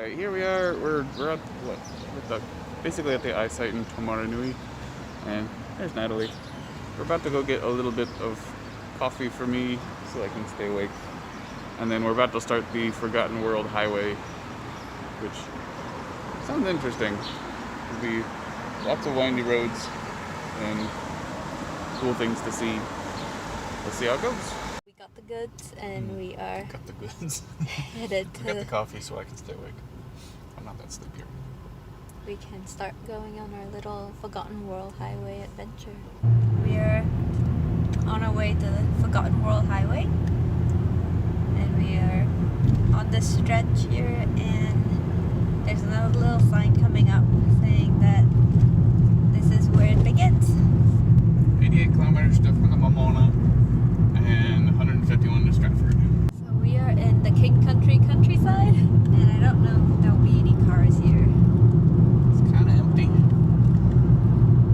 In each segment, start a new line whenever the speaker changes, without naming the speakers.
Alright, here we are. We're at what? Basically at the ice site in Taumarunui, and there's Natalie. We're about to go get a little bit of coffee for me so I can stay awake, and then we're about to start the Forgotten World Highway, which sounds interesting. There'll be lots of windy roads and cool things to see. Let's see how it goes.
We got the goods and we are
Got the goods.
headed to...
Got the coffee so I can stay awake. I'm not that sleepy.
We can start going on our little Forgotten World Highway adventure. We are on our way to the Forgotten World Highway, and we are on this stretch here, and there's another little sign coming up saying that this is where it begins.
88 kilometers to Whangamomona and 151 to Stratford.
So we are in the King Country countryside, and I don't know if there'll be any cars here.
It's kind of empty.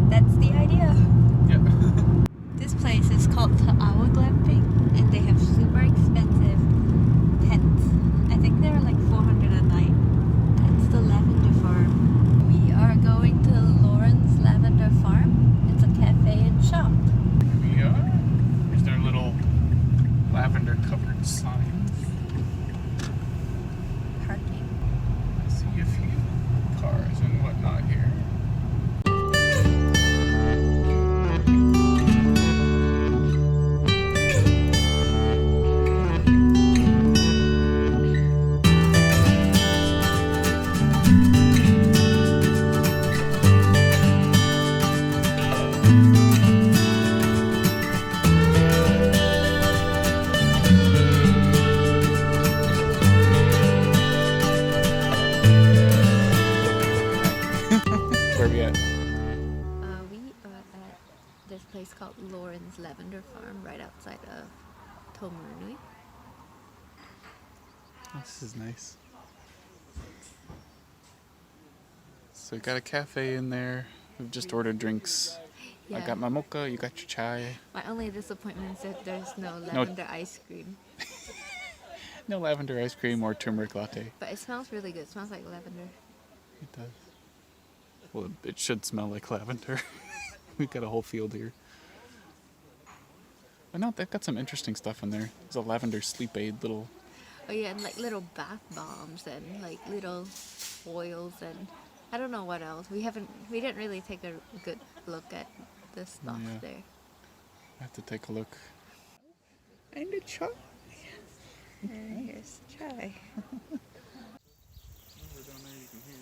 That's the idea.
Yeah.
This place is called Tahora Glamping, and they have super expensive tents. I think they're like $400 a night. That's the lavender farm. We are going to Lauren's Lavender Farm. It's a cafe and shop.
Here we are. Here's their little lavender covered signs.
Parking.
I see a few cars and whatnot here. Where are we at?
We are at this place called Lauren's Lavender Farm right outside of Taumarunui.
Oh, this is nice. So we got a cafe in there. We've just ordered drinks.
Yeah.
I got my mocha, you got your chai.
My only disappointment is that there's no lavender ice cream.
No lavender ice cream or turmeric latte.
But it smells really good. It smells like lavender.
It does. Well, it should smell like lavender. We've got a whole field here. But no, they've got some interesting stuff in there. There's a lavender sleep aid little...
Oh yeah, and like little bath bombs and like little oils and I don't know what else. We didn't really take a good look at the stuff
Yeah.
there.
I have to take a look. And a chai.
And here's chai.
Over down there you can hear.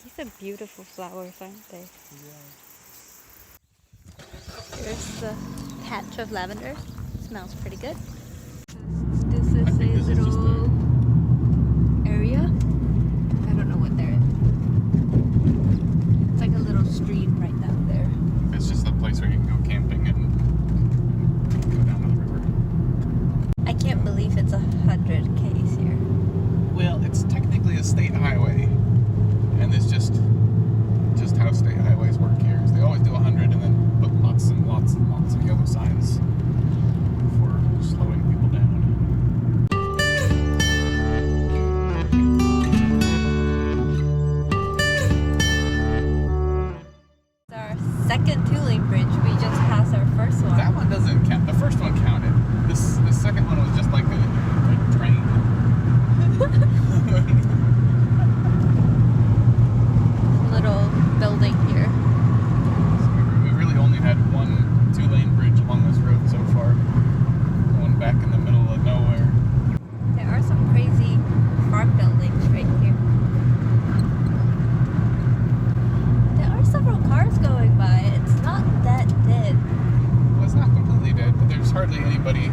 These are beautiful flowers, aren't they?
Yeah.
Here's the patch of lavender. Smells pretty good. This is
I think
a
this is just
little area. I don't know what there is. It's like a little stream right down there.
It's just a place where you can go camping and go down to the river.
I can't believe it's 100 k's here.
Well, it's technically a state highway, and it's just how state highways work here. Is they always do 100 and then put lots and lots and lots of yellow signs for slowing people down.
It's our second two-lane bridge. We just passed our first one.
That one doesn't count. The first one counted. The second one was just like a train.
Little building here.
So we really only had one two-lane bridge along this road so far. One back in the middle of nowhere.
There are some crazy farm buildings right here. There are several cars going by. It's not that dead.
Well, it's not completely dead, but there's hardly anybody.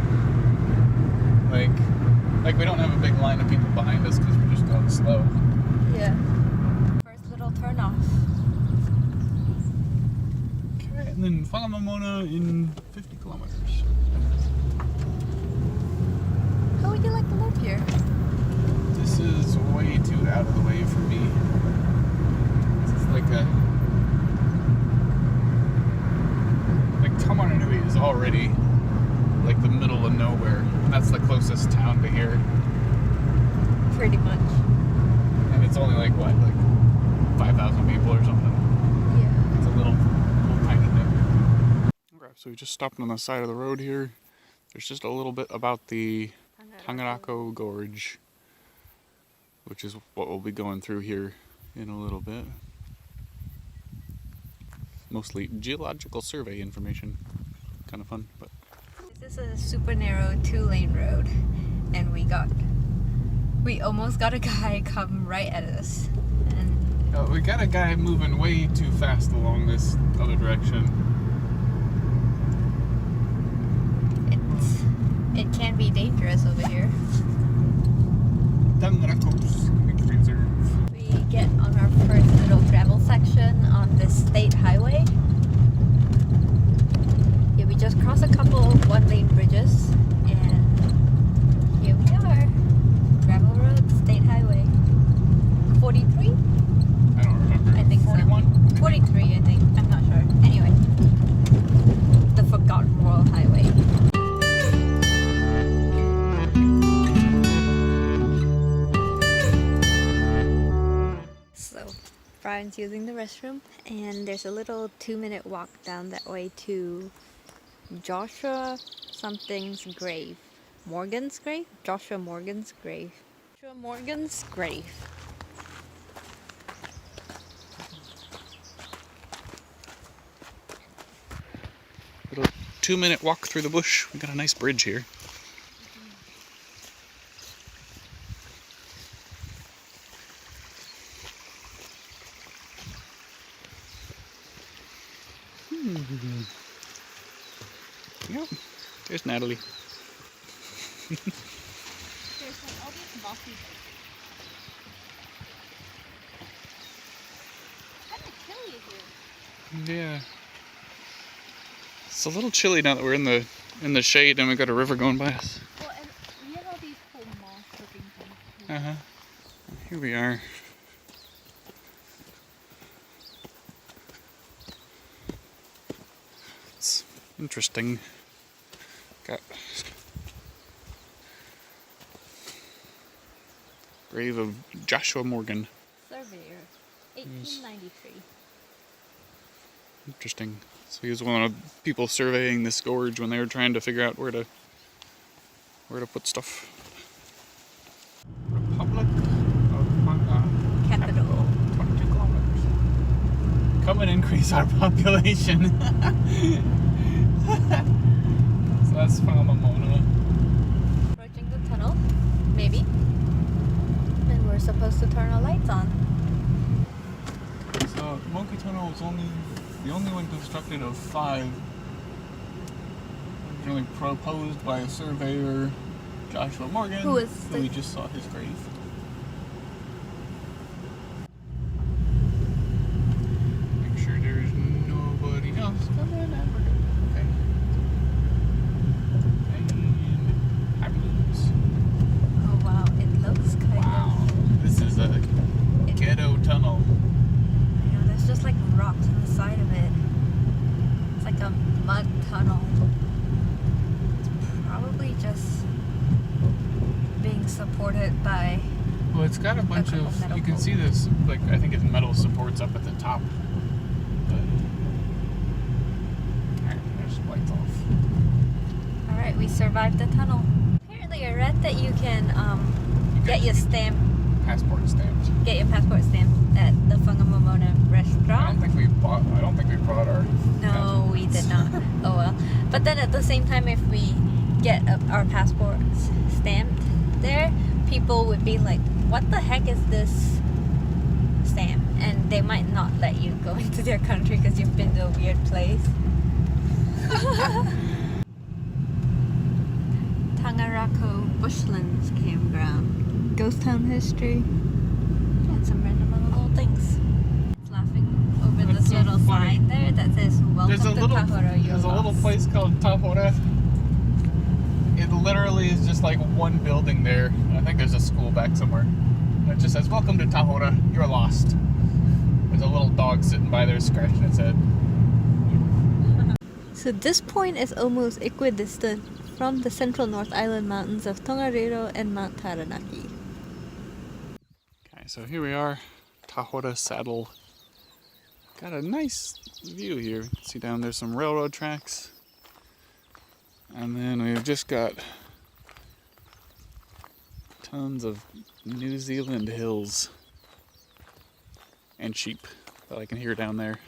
Like we don't have a big line of people behind us because we're just going slow.
Yeah. First little turn off.
Okay, and then Whangamomona in 50 kilometers.
How would you like to live here?
This is way too out of the way for me. This is like Taumarunui is already like the middle of nowhere. That's the closest town to here.
pretty much.
And it's only like what, like 5,000 people or something.
Yeah.
It's a little tiny thing. Okay, so we just stopped on the side of the road here. There's just a little bit about the Taumarunui Gorge, which is what we'll be going through here in a little bit. Mostly geological survey information. Kind of fun, but
This is a super narrow 2-lane road, and we almost got a guy come right at us. And
we got a guy moving way too fast along this other direction.
it can be dangerous over here. We get on our first little gravel section on this state highway. Yeah, we just crossed a couple 1-lane bridges, and here we are. Gravel road, state highway. 43?
I don't remember.
I think
41?
so. 43, I think. I'm not sure. Anyway, the Forgotten World Highway. So, Brian's using the restroom, and there's a little 2-minute walk down that way to Joshua something's grave. Morgan's grave? Joshua Morgan's grave. Joshua Morgan's grave.
Little 2-minute walk through the bush. We got a nice bridge here. Yep. There's Natalie.
There's like all these mossy things. Kind of chilly here.
Yeah. It's a little chilly now that we're in the shade and we got a river going by us.
Well, and we have all these cool moss-looking things.
Uh-huh. Here we are. It's interesting. Got grave of Joshua Morgan.
Surveyor, 1893.
Interesting. So he was one of the people surveying this gorge when they were trying to figure out where to put stuff. Republic of
Capital.
22 kilometers. Come and increase our population. So that's Whangamomona.
Approaching the tunnel, maybe. And we're supposed to turn our lights on.
So Moki Tunnel was the only one constructed of 5. Originally proposed by a surveyor, Joshua Morgan, who we just saw his grave. Make sure there's nobody else coming and we're good. Okay. And happiness.
Oh wow, it looks kind
Wow. This is a ghetto tunnel.
You know, there's just like rocks on the side of it. It's like a mud tunnel. It's probably just being supported by.
Well, it's got a bunch of, you can see this, like, I think it's metal supports up at the top. But, alright, there's lights off.
Alright, we survived the tunnel. Apparently I read that you can get your stamp.
Passport stamps.
Get your passport stamped at the Whangamomona restaurant.
I don't think we brought our
No, we did not. Oh well. But then at the same time, if we get our passports stamped there, people would be like, what the heck is this stamp? And they might not let you go into their country because you've been to a weird place. Tangarako Bushlands Campground. Ghost town history. And some random little things. Laughing over
That's
this
so
little
funny.
sign there that says, welcome to Tahora, you're
There's a little
lost."
place called Tahora. It literally is just like one building there. I think there's a school back somewhere. And it just says, welcome to Tahora, you're lost. There's a little dog sitting by there scratching its head.
So this point is almost equidistant from the central North Island mountains of Tongariro and Mount Taranaki.
Alright, so here we are, Tahora Saddle. Got a nice view here. You can see down there some railroad tracks. And then we've just got tons of New Zealand hills and sheep that I can hear down there.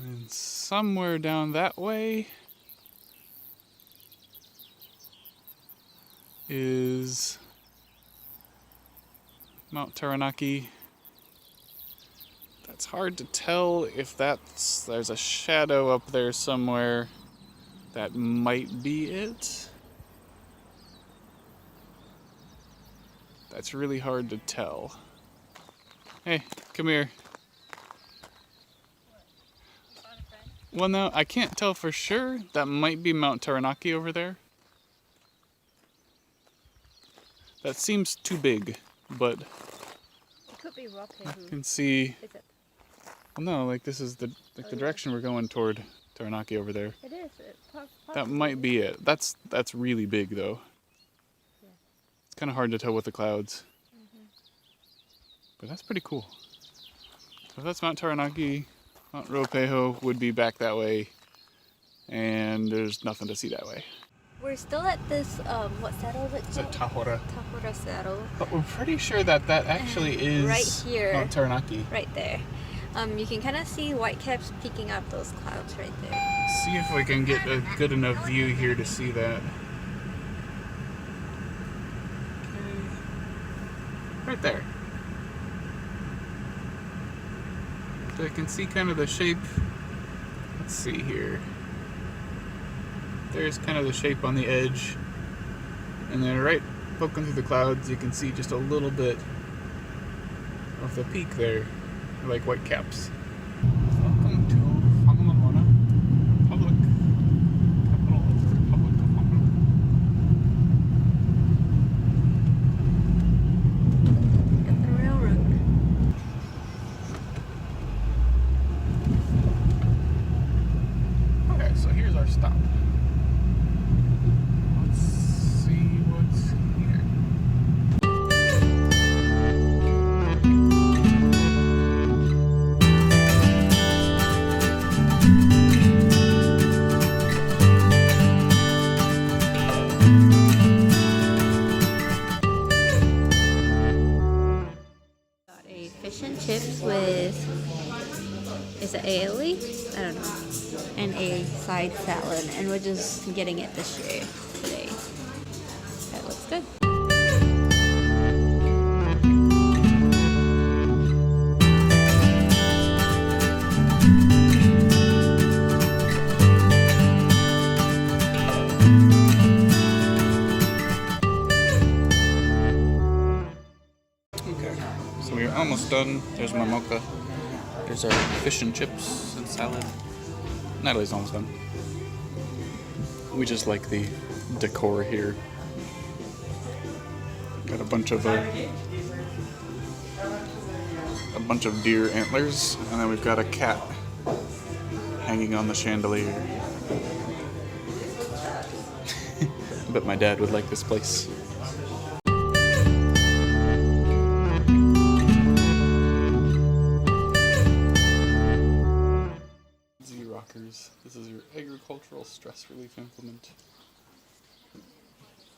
And somewhere down that way is Mount Taranaki. It's hard to tell if there's a shadow up there somewhere. That might be it. That's really hard to tell. Hey, come here. Well, no, I can't tell for sure. That might be Mount Taranaki over there. That seems too big, but
It could be rocky.
I can see.
Is it?
Well, no, like this is the direction we're going toward Taranaki over there.
It is.
That might be it. That's really big though.
Yeah.
It's kind of hard to tell with the clouds. But that's pretty cool. So if that's Mount Taranaki, Mount Ruapeho would be back that way, and there's nothing to see that way.
We're still at this, what saddle is it
It's a
called?
Tahora.
Tahora Saddle.
But we're pretty sure that actually is
right here.
Mount Taranaki.
Right there. You can kind of see whitecaps peeking out those clouds right there.
See if we can get a good enough view here to see that. Okay. Right there. So I can see kind of the shape. Let's see here. There's kind of the shape on the edge. And then right poking through the clouds, you can see just a little bit of the peak there, like white caps. Welcome to Whangamomona, capital of the Republic of Hong
At the railroad.
Okay, so here's our stop. Let's see what's here.
Got a fish and chips with, is it aioli? I don't know. And a side salad, and we're just getting it this year today. That looks good.
Okay, so we're almost done. There's my mocha. There's our fish and chips and salad. Natalie's almost done. We just like the decor here. Got a bunch of deer antlers, and then we've got a cat hanging on the chandelier. I bet my dad would like this place. This is your agricultural stress relief implement.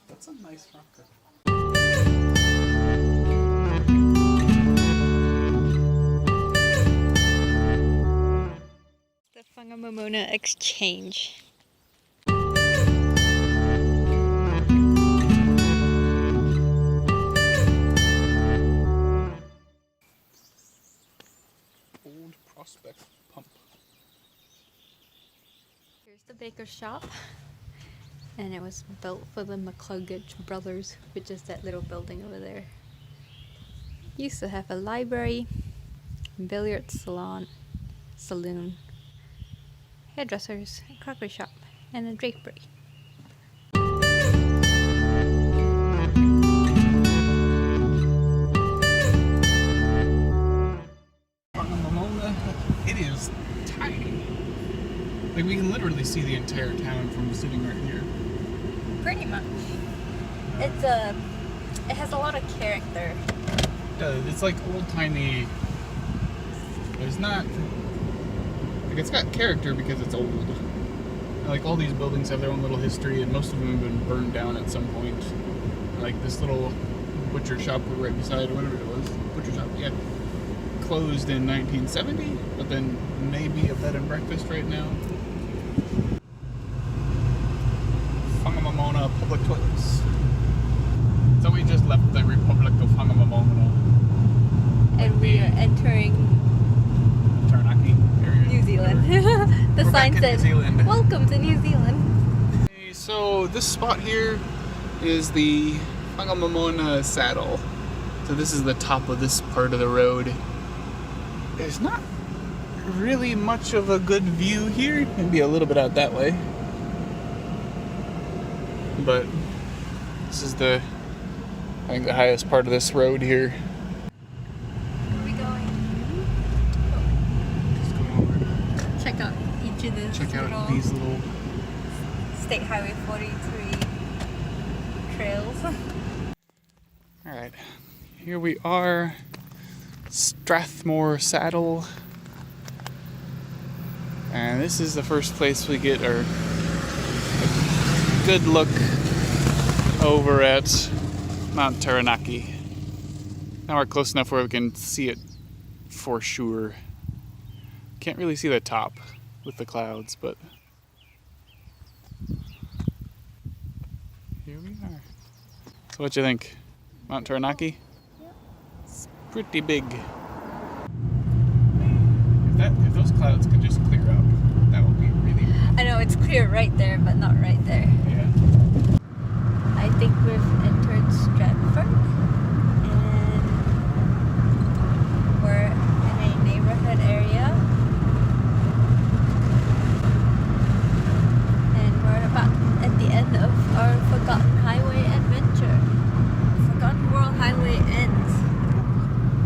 That's a nice rocker.
The Whangamomona exchange.
Old Prospect Pump.
Here's the baker's shop, and it was built for the McCluggage brothers, which is that little building over there. Used to have a library, billiard saloon, hairdressers, a crockery shop, and a drapery.
Whangamomona, it is tiny. Like we can literally see the entire town from sitting right here.
Pretty much. It has a lot of character.
It does. It's like old-timey. It's not... Like, it's got character because it's old. Like, all these buildings have their own little history, and most of them have been burned down at some point. Like, this little butcher shop we're right beside, or whatever it was. Butcher shop, yeah. Closed in 1970, but then maybe a bed and breakfast right now. Whangamomona public toilets. So we just left the Republic of Whangamomona.
And we are entering
Taranaki area.
New Zealand. The
We're
sign
back in
said,
New Zealand.
"Welcome to New Zealand."
Okay, so this spot here is the Whangamomona Saddle. So this is the top of this part of the road. There's not really much of a good view here. Maybe a little bit out that way. But this is I think the highest part of this road here.
Where are we going?
Just going over.
Check out each of these.
Check out these little...
State Highway 43 trails.
Alright, here we are. Strathmore Saddle. And this is the first place we get our good look over at Mount Taranaki. Now we're close enough where we can see it for sure. Can't really see the top with the clouds, but here we are. So what you think? Mount Taranaki?
Yep.
It's pretty big. If those clouds could just clear up, that would be really...
I know it's clear right there, but not right there.
Yeah.
I think we've